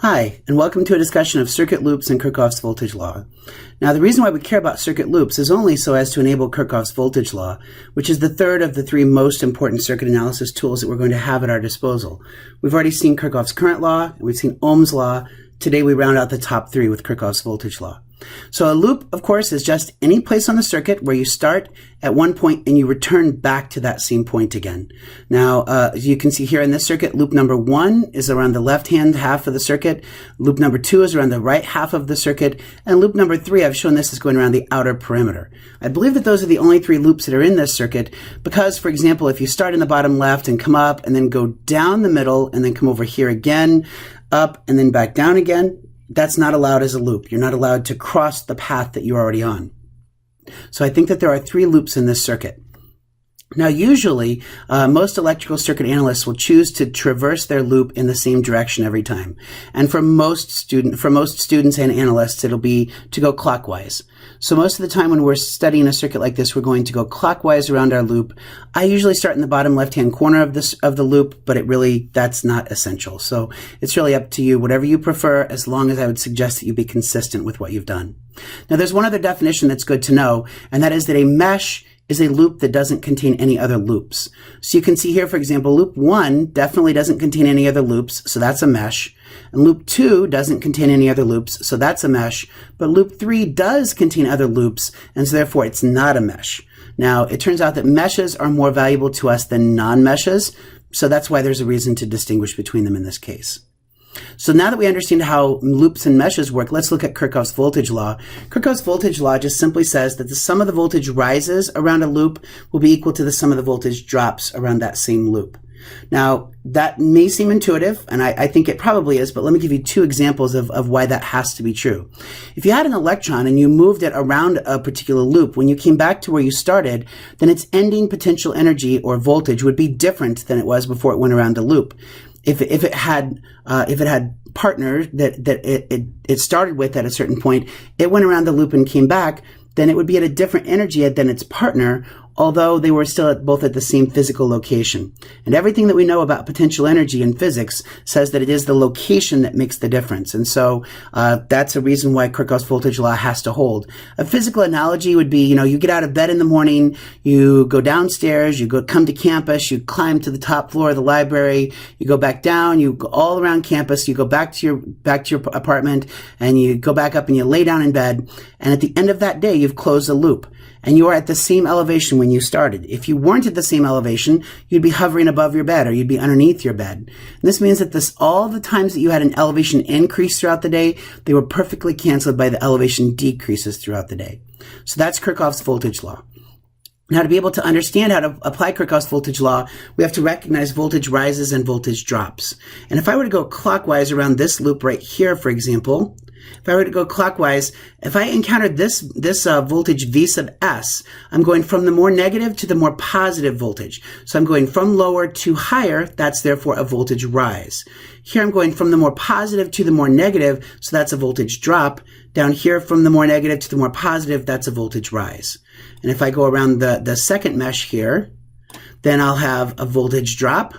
Hi, and welcome to a discussion of circuit loops and Kirchoff's voltage law. Now, the reason why we care about circuit loops is only so as to enable Kirchoff's voltage law, which is the third of the three most important circuit analysis tools that we're going to have at our disposal. We've already seen Kirchoff's current law, and we've seen Ohm's law. Today we round out the top three with Kirchoff's voltage law. So a loop, of course, is just any place on the circuit where you start at one point and you return back to that same point again. Now, as you can see here in this circuit, loop number 1 is around the left-hand half of the circuit, loop number 2 is around the right half of the circuit, and loop number 3, I've shown this, is going around the outer perimeter. I believe that those are the only three loops that are in this circuit because, for example, if you start in the bottom left and come up and then go down the middle and then come over here again, up and then back down again, that's not allowed as a loop. You're not allowed to cross the path that you're already on. So I think that there are three loops in this circuit. Now, usually, most electrical circuit analysts will choose to traverse their loop in the same direction every time. And for most students and analysts, it'll be to go clockwise. So most of the time when we're studying a circuit like this, we're going to go clockwise around our loop. I usually start in the bottom left-hand corner of the loop, but that's not essential. So it's really up to you, whatever you prefer, as long as I would suggest that you be consistent with what you've done. Now, there's one other definition that's good to know, and that is that a mesh is a loop that doesn't contain any other loops. So you can see here, for example, loop 1 definitely doesn't contain any other loops, so that's a mesh. And loop 2 doesn't contain any other loops, so that's a mesh. But loop 3 does contain other loops, and so therefore it's not a mesh. Now, it turns out that meshes are more valuable to us than non-meshes, so that's why there's a reason to distinguish between them in this case. So now that we understand how loops and meshes work, let's look at Kirchoff's voltage law. Kirchoff's voltage law just simply says that the sum of the voltage rises around a loop will be equal to the sum of the voltage drops around that same loop. Now, that may seem intuitive, and I think it probably is, but let me give you two examples of why that has to be true. If you had an electron and you moved it around a particular loop, when you came back to where you started, then its ending potential energy or voltage would be different than it was before it went around the loop. If it had partner that it started with at a certain point, it went around the loop and came back, then it would be at a different energy than its partner, although they were still both at the same physical location. And everything that we know about potential energy in physics says that it is the location that makes the difference. And so that's a reason why Kirchoff's voltage law has to hold. A physical analogy would be, you get out of bed in the morning, you go downstairs, come to campus, you climb to the top floor of the library, you go back down, you go all around campus, you go back to your apartment, and you go back up and you lay down in bed. And at the end of that day, you've closed a loop. And you are at the same elevation when you started. If you weren't at the same elevation, you'd be hovering above your bed or you'd be underneath your bed. And this means that all the times that you had an elevation increase throughout the day, they were perfectly canceled by the elevation decreases throughout the day. So that's Kirchoff's voltage law. Now, to be able to understand how to apply Kirchoff's voltage law, we have to recognize voltage rises and voltage drops. And if I were to go clockwise around this loop right here, for example, if I were to go clockwise, if I encountered this voltage V sub S, I'm going from the more negative to the more positive voltage. So I'm going from lower to higher, that's therefore a voltage rise. Here I'm going from the more positive to the more negative, so that's a voltage drop. Down here from the more negative to the more positive, that's a voltage rise. And if I go around the second mesh here, then I'll have a voltage drop,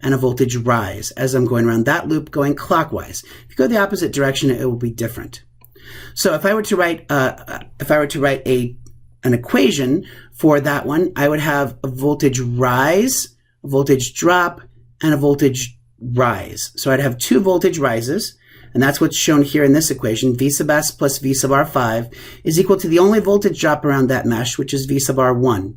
and a voltage rise as I'm going around that loop going clockwise. If you go the opposite direction, it will be different. So if I were to write an equation for that one, I would have a voltage rise, a voltage drop, and a voltage rise. So I'd have two voltage rises, and that's what's shown here in this equation. V sub S plus V sub R5 is equal to the only voltage drop around that mesh, which is V sub R1.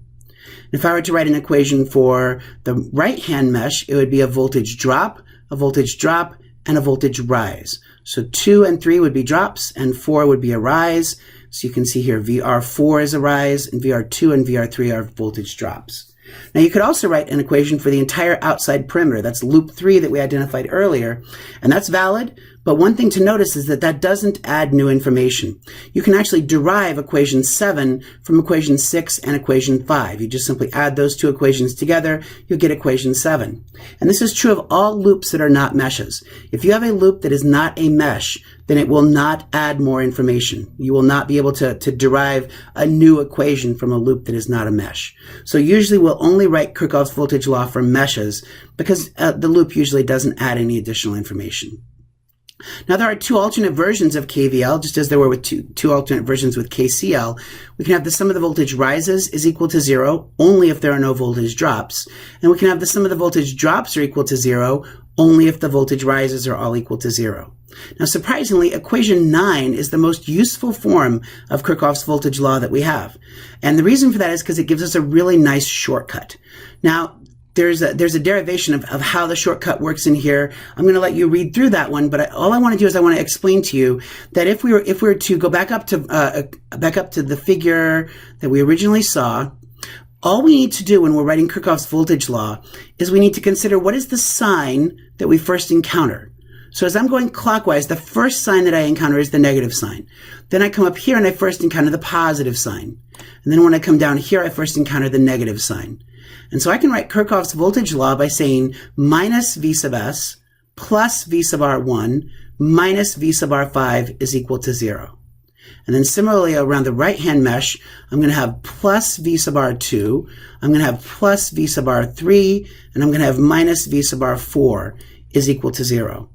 If I were to write an equation for the right-hand mesh, it would be a voltage drop, and a voltage rise. So 2 and 3 would be drops, and 4 would be a rise. So you can see here VR4 is a rise, and VR2 and VR3 are voltage drops. Now, you could also write an equation for the entire outside perimeter. That's loop 3 that we identified earlier, and that's valid. But one thing to notice is that that doesn't add new information. You can actually derive equation 7 from equation 6 and equation 5. You just simply add those two equations together, you'll get equation 7. And this is true of all loops that are not meshes. If you have a loop that is not a mesh, then it will not add more information. You will not be able to derive a new equation from a loop that is not a mesh. So usually we'll only write Kirchoff's voltage law for meshes because the loop usually doesn't add any additional information. Now there are two alternate versions of KVL, just as there were with two alternate versions with KCL. We can have the sum of the voltage rises is equal to 0 only if there are no voltage drops. And we can have the sum of the voltage drops are equal to 0 only if the voltage rises are all equal to 0. Now surprisingly, equation 9 is the most useful form of Kirchoff's voltage law that we have. And the reason for that is because it gives us a really nice shortcut. Now, there's a derivation of how the shortcut works in here. I'm going to let you read through that one, but all I want to do is I want to explain to you that if we were to go back up to the figure that we originally saw, all we need to do when we're writing Kirchoff's voltage law is we need to consider what is the sign that we first encounter. So as I'm going clockwise, the first sign that I encounter is the negative sign. Then I come up here and I first encounter the positive sign. And then when I come down here, I first encounter the negative sign. And so I can write Kirchoff's voltage law by saying minus V sub s plus V sub R1 minus V sub R5 is equal to 0. And then similarly around the right-hand mesh, I'm going to have plus V sub R2, I'm going to have plus V sub R3, and I'm going to have minus V sub R4 is equal to 0.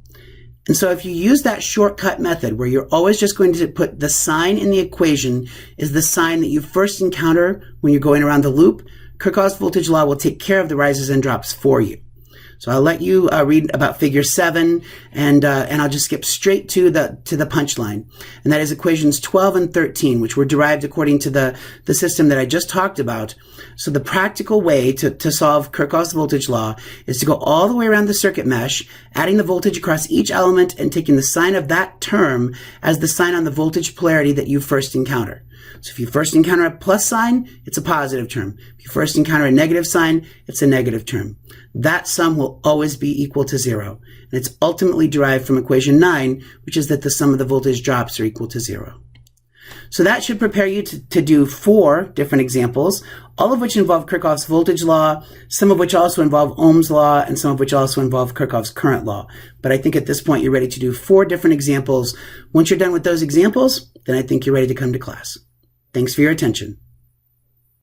And so if you use that shortcut method where you're always just going to put the sign in the equation is the sign that you first encounter when you're going around the loop, Kirchoff's voltage law will take care of the rises and drops for you. So I'll let you read about figure 7, and I'll just skip straight to the punchline. And that is equations 12 and 13, which were derived according to the system that I just talked about. So the practical way to solve Kirchoff's voltage law is to go all the way around the circuit mesh, adding the voltage across each element and taking the sign of that term as the sign on the voltage polarity that you first encounter. So if you first encounter a plus sign, it's a positive term. If you first encounter a negative sign, it's a negative term. That sum will always be equal to 0. And it's ultimately derived from equation 9, which is that the sum of the voltage drops are equal to 0. So that should prepare you to do 4 different examples, all of which involve Kirchoff's voltage law, some of which also involve Ohm's law, and some of which also involve Kirchoff's current law. But I think at this point you're ready to do 4 different examples. Once you're done with those examples, then I think you're ready to come to class. Thanks for your attention.